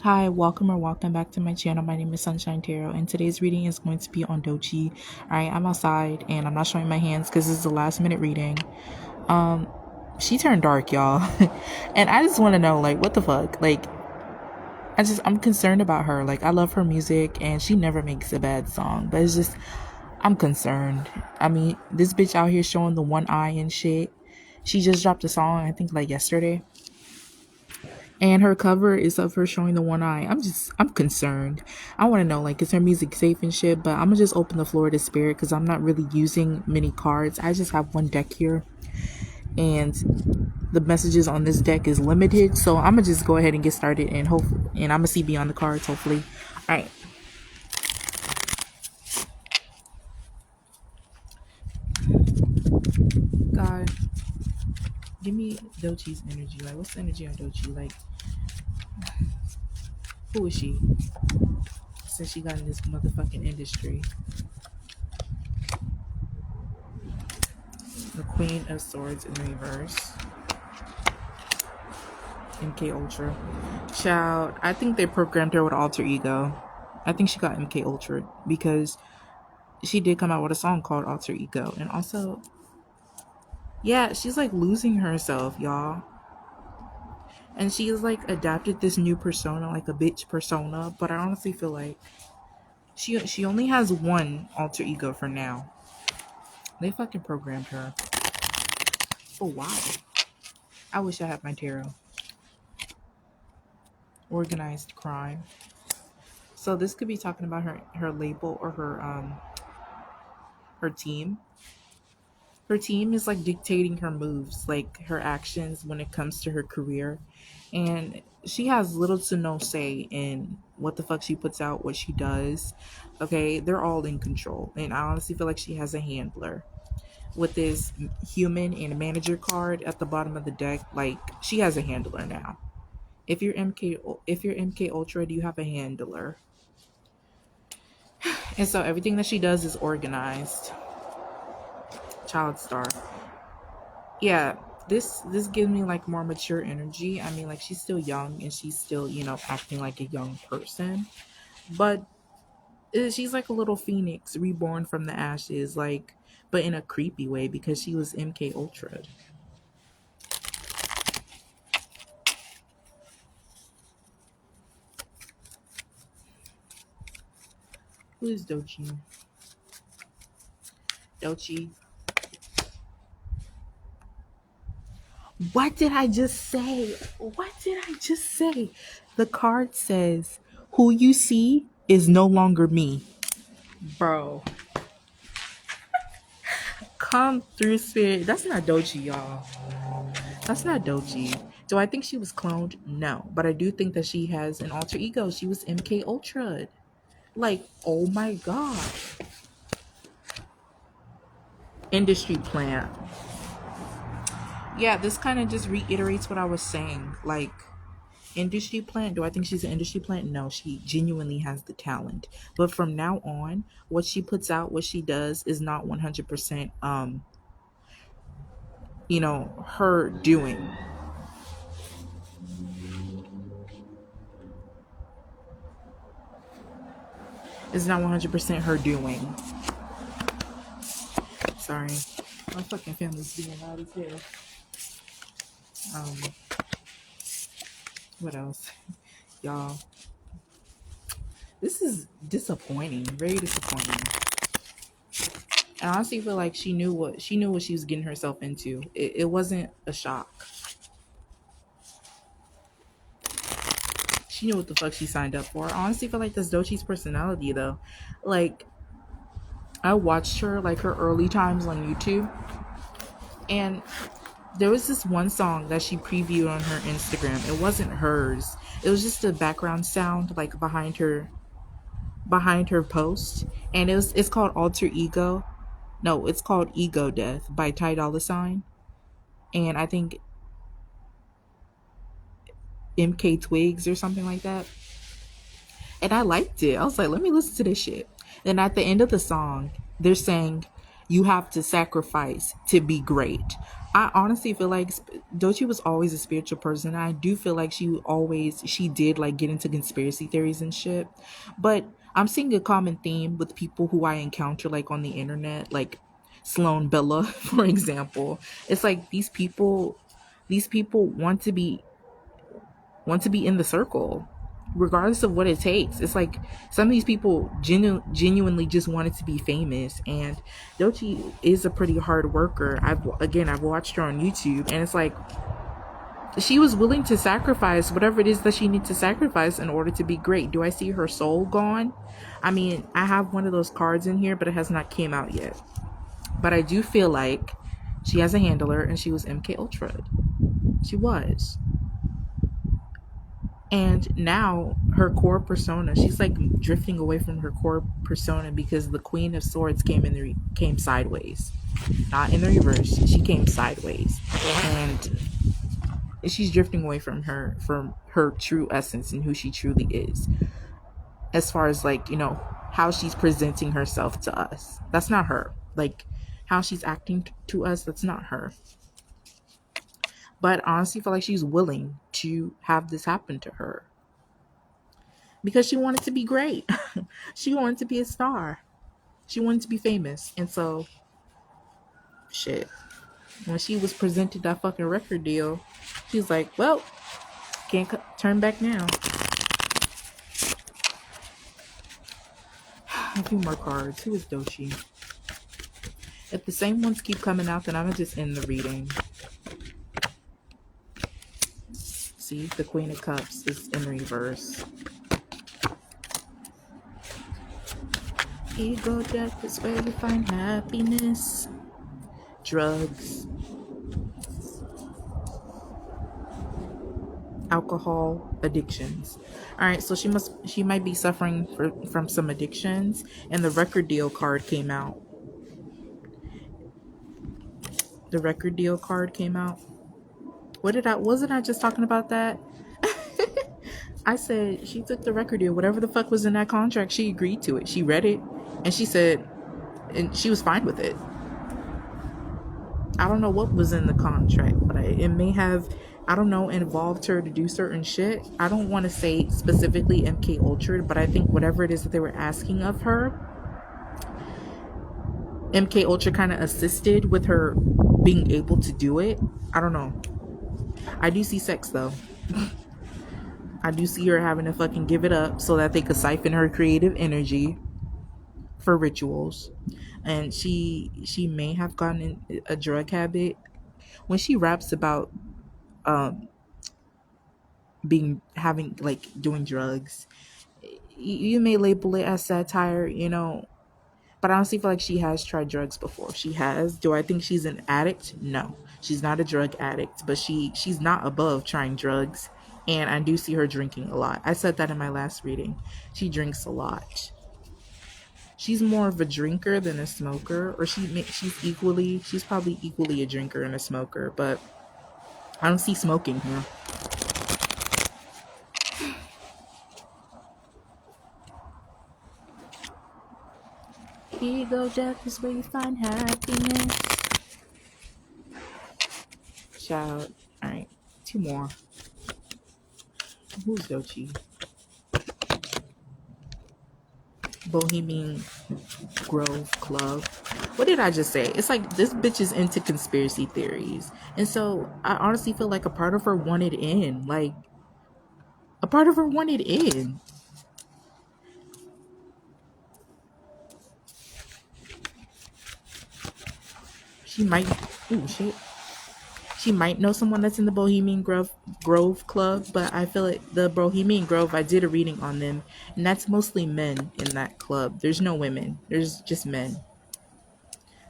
Hi, welcome or welcome back to my channel. My name is Sunshine Tarot, and today's reading is going to be on Doechii. Alright, I'm outside and I'm not showing my hands because this is a last minute reading. She turned dark, y'all. And I just want to know, like, what the fuck? Like, I'm concerned about her. Like, I love her music and she never makes a bad song, but it's just, I'm concerned. I mean, this bitch out here showing the one eye and shit. She just dropped a song, I think, like yesterday. And her cover is of her showing the one eye. I'm concerned. I want to know, like, is her music safe and shit? But I'm gonna just open the floor to spirit because I'm not really using many cards. I just have one deck here, and the messages on this deck is limited. So I'm gonna just go ahead and get started, and and I'm gonna see beyond the cards, hopefully. All right, God, give me Doechii's energy. Like, what's the energy on Doechii? Like, who is she? Since she got in this motherfucking industry. The Queen of Swords in reverse. MK Ultra. Child, I think they programmed her with alter ego. I think she got MK Ultra because she did come out with a song called Alter Ego. And also, yeah, she's like losing herself, y'all. And she's like adapted this new persona, like a bitch persona, but I honestly feel like she only has one alter ego for now. They fucking programmed her. For why? I wish I had my tarot. Organized crime. So this could be talking about her label or her team. Her team is like dictating her moves, like her actions when it comes to her career. And she has little to no say in what the fuck she puts out, what she does. Okay, they're all in control. And I honestly feel like she has a handler. With this human and manager card at the bottom of the deck, like she has a handler now. If you're MK Ultra, do you have a handler? And so everything that she does is organized. Child star. Yeah, this gives me like more mature energy. I mean, like she's still young and she's still, acting like a young person. But she's like a little phoenix reborn from the ashes, like, but in a creepy way because she was MK Ultra. Who is Doechii? Doechii. What did I just say? What did I just say? The card says, "Who you see is no longer me." Bro, come through, spirit. That's not Doechii, y'all. That's not Doechii. Do I think she was cloned? No. But I do think that she has an alter ego. She was MK Ultra. Like, oh my god. Industry plant. Yeah, this kind of just reiterates what I was saying. Like, industry plant. Do I think she's an industry plant? No, she genuinely has the talent. But from now on, what she puts out, what she does is not 100% her doing. It's not 100% her doing. Sorry. My fucking family's being loud as hell. Um, what else? Y'all. This is disappointing. Very disappointing. And I honestly feel like she knew what she was getting herself into. It wasn't a shock. She knew what the fuck she signed up for. I honestly feel like that's Doechii's personality though. Like, I watched her like her early times on YouTube, and there was this one song that she previewed on her Instagram. It wasn't hers. It was just a background sound like behind her post, and it's called Alter Ego. No, it's called Ego Death by 𝐾𝐈𝐒𝐿, and I think MK Twigs or something like that. And I liked it. I was like, let me listen to this shit. Then at the end of the song, they're saying you have to sacrifice to be great. I honestly feel like Doechii was always a spiritual person. I do feel like she did like get into conspiracy theories and shit. But I'm seeing a common theme with people who I encounter like on the internet, like Sloan Bella, for example. It's like these people want to be in the circle regardless of what it takes. It's like some of these people genuinely just wanted to be famous, and Doechii is a pretty hard worker. I've watched her on YouTube, and it's like she was willing to sacrifice whatever it is that she needs to sacrifice in order to be great. Do I see her soul gone? I mean, I have one of those cards in here, but it has not came out yet. But I do feel like she has a handler, and she was MK Ultra. She was. And now her core persona, she's like drifting away from her core persona because the Queen of Swords came sideways, not in the reverse. She came sideways, and she's drifting away from her true essence and who she truly is. As far as like how she's presenting herself to us, that's not her. Like how she's acting to us, that's not her. But honestly, I feel like she's willing to have this happen to her because she wanted to be great. She wanted to be a star. She wanted to be famous. And so, shit. When she was presented that fucking record deal, she's like, well, can't turn back now. A few more cards. Who is Doechii? If the same ones keep coming out, then I'm going to just end the reading. See, the Queen of Cups is in reverse. Ego death is where you find happiness. Drugs. Alcohol addictions. All right, so she might be suffering from some addictions, and the record deal card came out. The record deal card came out. Wasn't I just talking about that? I said she took the record deal. Whatever the fuck was in that contract, she agreed to it. She read it, and she said, and she was fine with it. I don't know what was in the contract, but it may have, I don't know, involved her to do certain shit. I don't want to say specifically MK Ultra, but I think whatever it is that they were asking of her, MK Ultra kind of assisted with her being able to do it. I don't know. I do see sex though. I do see her having to fucking give it up so that they could siphon her creative energy for rituals. And she may have gotten in a drug habit. When she raps about doing drugs, you may label it as satire, but I honestly feel like she has tried drugs before. She has. Do I think she's an addict? No, she's not a drug addict, but she's not above trying drugs. And I do see her drinking a lot. I said that in my last reading. She drinks a lot. She's more of a drinker than a smoker, or she's probably equally a drinker and a smoker, but I don't see smoking here. Ego death is where you find happiness. Child. Alright, 2 more. Who's Doechii? Bohemian Grove Club. What did I just say? It's like this bitch is into conspiracy theories. And so I honestly feel like a part of her wanted in. Like, a part of her wanted in. She might... Ooh, shit. She might know someone that's in the Bohemian Grove Club, but I feel like the Bohemian Grove, I did a reading on them, and that's mostly men in that club. There's no women. There's just men.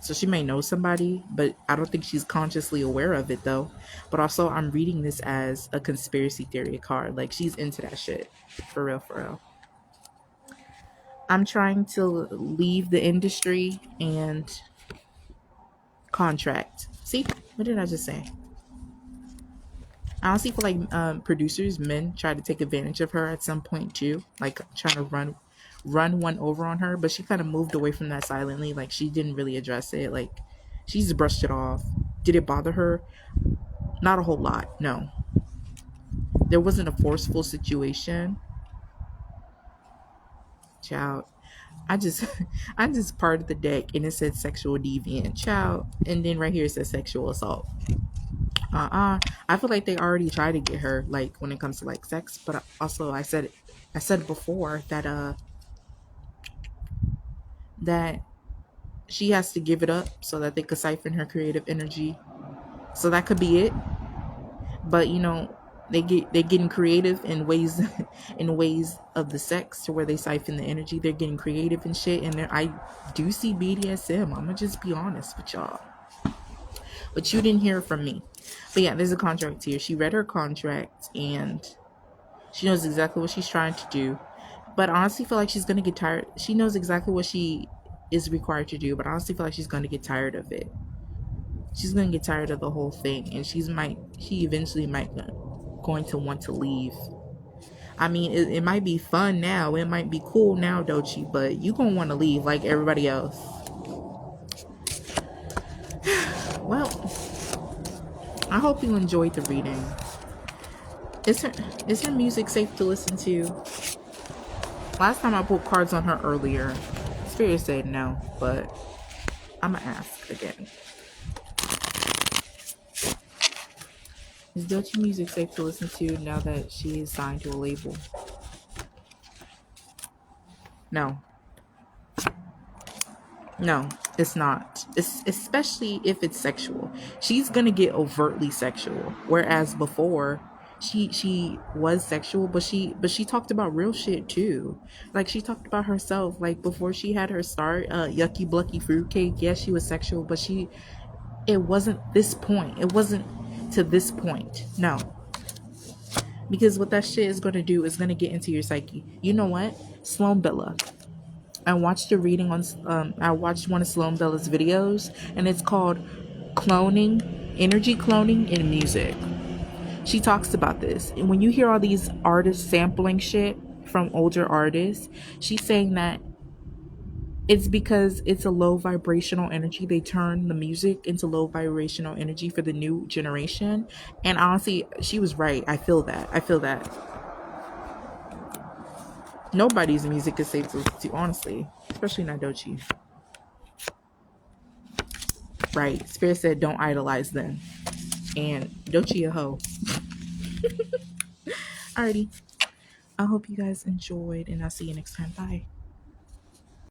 So she may know somebody, but I don't think she's consciously aware of it, though. But also, I'm reading this as a conspiracy theory card. Like, she's into that shit. For real, for real. I'm trying to leave the industry and contract. See? What did I just say? I honestly feel like producers, men, try to take advantage of her at some point too, like trying to run one over on her, but she kind of moved away from that silently. Like, she didn't really address it. Like, she just brushed it off Did it bother her? Not a whole lot. No. There wasn't a forceful situation. Child. I just I just parted the deck and it said sexual deviant. Child. And then right here it says sexual assault. I feel like they already try to get her, like, when it comes to like sex, but also I said before that that she has to give it up so that they could siphon her creative energy. So that could be it. But you know, they're getting creative in ways in ways of the sex to where they siphon the energy. They're getting creative and shit, and I do see BDSM. I'm gonna just be honest with y'all. But you didn't hear from me. But yeah, there's a contract here. She read her contract and she knows exactly what she's trying to do. But I honestly feel like she's gonna get tired. She knows exactly what she is required to do, but I honestly feel like she's gonna get tired of it. She's gonna get tired of the whole thing, and she eventually might going to want to leave. I mean, it might be fun now, it might be cool now, Doechii, but you gonna want to leave like everybody else. Well, I hope you enjoyed the reading. Is her music safe to listen to? Last time I pulled cards on her earlier, Spirit said no, but I'm gonna ask again. Is Doechii music safe to listen to now that she is signed to a label? No. No, it's not. It's, especially if it's sexual. She's gonna get overtly sexual. Whereas before, she was sexual, but she talked about real shit too. Like she talked about herself. Like before she had her start, yucky blucky fruitcake. Yes, she was sexual, but it wasn't this point. It wasn't to this point. No. Because what that shit is gonna do is gonna get into your psyche. You know what? Sloan Bella. I watched a reading on I watched one of Sloan Bella's videos, and it's called energy cloning in music. She talks about this. And when you hear all these artists sampling shit from older artists, she's saying that it's because it's a low vibrational energy. They turn the music into low vibrational energy for the new generation. And honestly, she was right. I feel that. Nobody's music is safe to listen to, honestly. Especially not Doechii. Right. Spirit said don't idolize them. And Doechii a hoe. Alrighty. I hope you guys enjoyed, and I'll see you next time. Bye.